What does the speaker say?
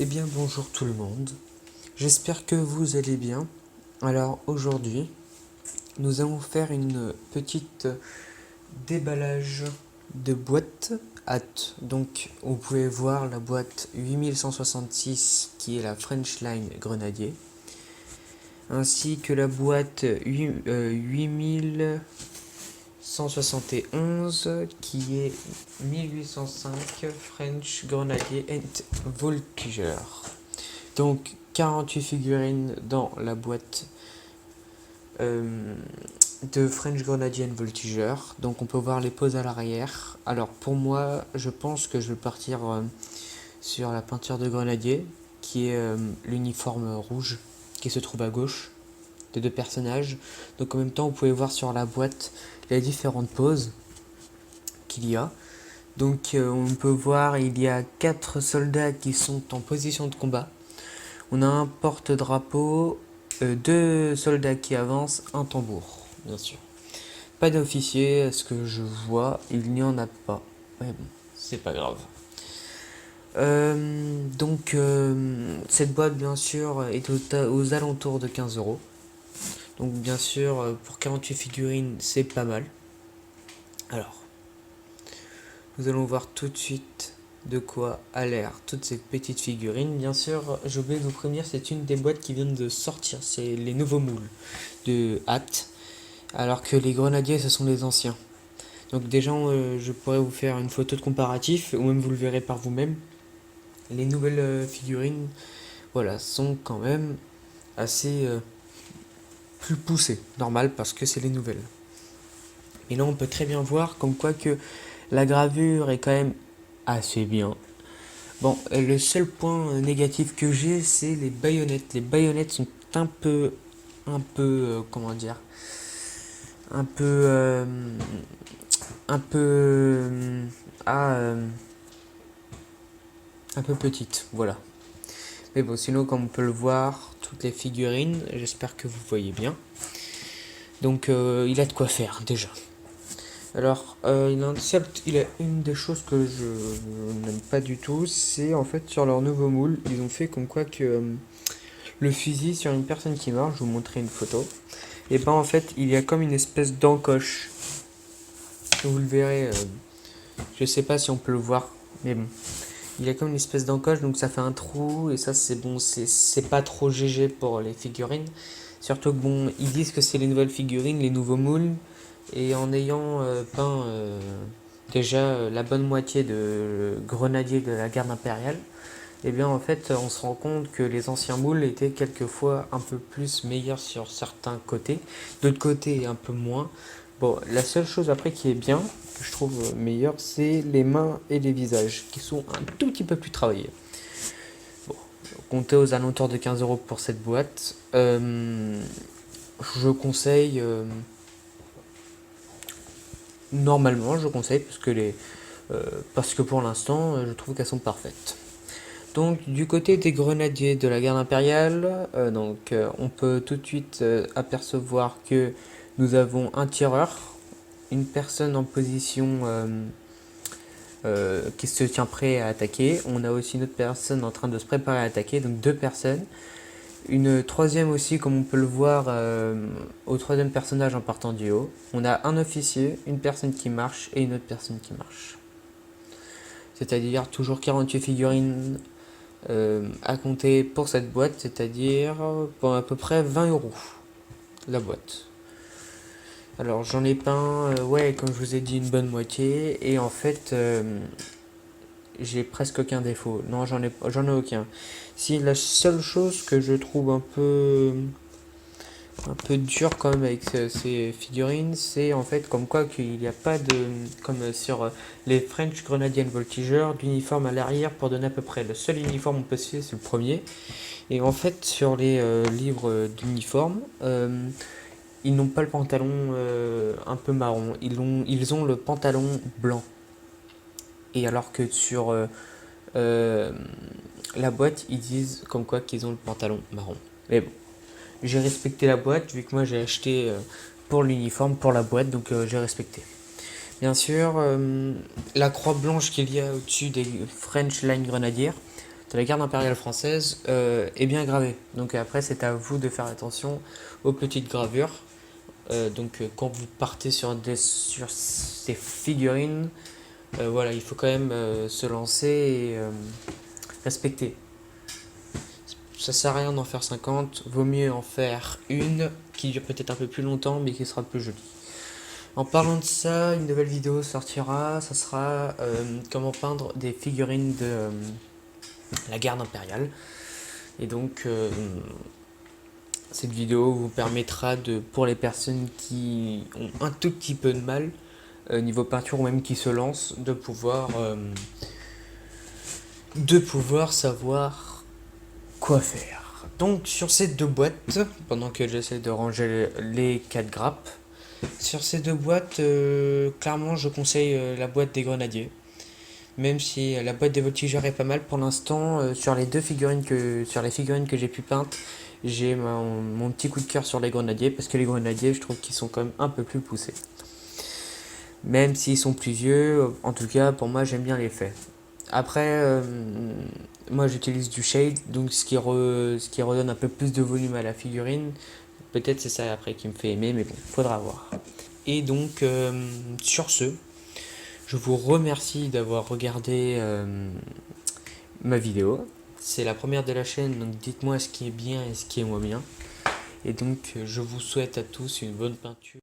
Eh bien bonjour tout le monde, j'espère que vous allez bien. Alors aujourd'hui, nous allons faire une petite déballage de boîte hâte. Donc vous pouvez voir la boîte 8166 qui est la French Line Grenadier, ainsi que la boîte 8171 qui est 1805 French Grenadier and Voltigeur. Donc 48 figurines dans la boîte de French Grenadier and Voltigeur. Donc on peut voir les poses à l'arrière. Alors pour moi, je pense que je vais partir sur la peinture de Grenadier, qui est l'uniforme rouge qui se trouve à gauche des deux personnages. Donc en même temps, vous pouvez voir sur la boîte les différentes poses qu'il y a. Donc on peut voir, il y a 4 soldats qui sont en position de combat. On a un porte-drapeau, 2 soldats qui avancent, un tambour, bien sûr. Pas d'officier, à ce que je vois, il n'y en a pas. Mais bon, c'est pas grave. Donc, cette boîte, bien sûr, est aux alentours de 15 €. Donc, bien sûr, pour 48 figurines, c'est pas mal. Alors, nous allons voir tout de suite de quoi a l'air toutes ces petites figurines. Bien sûr, j'ai oublié de vous prévenir, c'est une des boîtes qui viennent de sortir, c'est les nouveaux moules de hâte, alors que les grenadiers ce sont les anciens. Donc déjà, je pourrais vous faire une photo de comparatif, ou même vous le verrez par vous-même. Les nouvelles figurines, voilà, sont quand même assez plus poussées, normal, parce que c'est les nouvelles. Et là, on peut très bien voir comme quoi que la gravure est quand même assez bien. Bon, le seul point négatif que j'ai, c'est les baïonnettes. Les baïonnettes sont comment dire, un peu, un peu, ah, un peu petites, voilà. Mais bon, sinon, comme on peut le voir, toutes les figurines, j'espère que vous voyez bien. Donc, il a de quoi faire, déjà. Alors, il a une des choses que je n'aime pas du tout, c'est en fait sur leur nouveau moule, ils ont fait comme quoi que le fusil sur une personne qui meurt, je vous montrer une photo, et ben en fait il y a comme une espèce d'encoche. Vous le verrez, je sais pas si on peut le voir, mais bon. Il y a comme une espèce d'encoche, donc ça fait un trou, et ça c'est bon, c'est pas trop GG pour les figurines. Surtout que bon, ils disent que c'est les nouvelles figurines, les nouveaux moules, et en ayant peint déjà la bonne moitié de grenadiers de la garde impériale, et bien en fait on se rend compte que les anciens moules étaient quelquefois un peu plus meilleurs sur certains côtés, d'autres côtés un peu moins. Bon, la seule chose après qui est bien, que je trouve meilleure, c'est les mains et les visages, qui sont un tout petit peu plus travaillés. Bon, comptez aux alentours de 15 € pour cette boîte. Je conseille... normalement, je conseille, parce que pour l'instant, je trouve qu'elles sont parfaites. Donc du côté des grenadiers de la garde impériale, on peut tout de suite apercevoir que nous avons un tireur, une personne en position qui se tient prêt à attaquer. On a aussi une autre personne en train de se préparer à attaquer, donc 2 personnes. Une troisième aussi, comme on peut le voir au troisième personnage en partant du haut. On a un officier, une personne qui marche et une autre personne qui marche. C'est-à-dire toujours 48 figurines à compter pour cette boîte, c'est-à-dire pour à peu près 20 € la boîte. Alors j'en ai peint, ouais, comme je vous ai dit, une bonne moitié, et en fait j'ai presque aucun défaut. Non, j'en ai aucun. Si, la seule chose que je trouve un peu dur quand même avec ces figurines, c'est en fait comme quoi qu'il n'y a pas de, comme sur les French Grenadier Voltigeur, d'uniforme à l'arrière pour donner à peu près. Le seul uniforme qu'on peut se faire, c'est le premier. Et en fait, sur les livres d'uniforme, ils n'ont pas le pantalon un peu marron. Ils ont le pantalon blanc. Et alors que sur la boîte, ils disent comme quoi qu'ils ont le pantalon marron. Mais bon, j'ai respecté la boîte, vu que moi j'ai acheté pour l'uniforme, pour la boîte, donc j'ai respecté. Bien sûr, la croix blanche qu'il y a au-dessus des French Line Grenadier, de la garde impériale française est bien gravé. Donc après, c'est à vous de faire attention aux petites gravures. Quand vous partez sur ces figurines, voilà, il faut quand même se lancer et respecter. Ça sert à rien d'en faire 50, vaut mieux en faire une qui dure peut-être un peu plus longtemps mais qui sera plus jolie. En parlant de ça, une nouvelle vidéo sortira, ça sera comment peindre des figurines de la garde impériale. Et donc cette vidéo vous permettra pour les personnes qui ont un tout petit peu de mal niveau peinture ou même qui se lancent, de pouvoir savoir quoi faire. Donc sur ces deux boîtes, pendant que j'essaie de ranger les 4 grappes, sur ces deux boîtes, clairement je conseille la boîte des grenadiers. Même si la boîte des voltigeurs est pas mal pour l'instant, sur les figurines que j'ai pu peindre, j'ai mon petit coup de cœur sur les grenadiers, parce que les grenadiers je trouve qu'ils sont quand même un peu plus poussés. Même s'ils sont plus vieux, en tout cas pour moi j'aime bien l'effet. Après, moi j'utilise du shade, donc ce qui redonne un peu plus de volume à la figurine. Peut-être c'est ça après qui me fait aimer, mais bon, faudra voir. Et donc sur ce, je vous remercie d'avoir regardé ma vidéo. C'est la première de la chaîne, donc dites-moi ce qui est bien et ce qui est moins bien. Et donc je vous souhaite à tous une bonne peinture.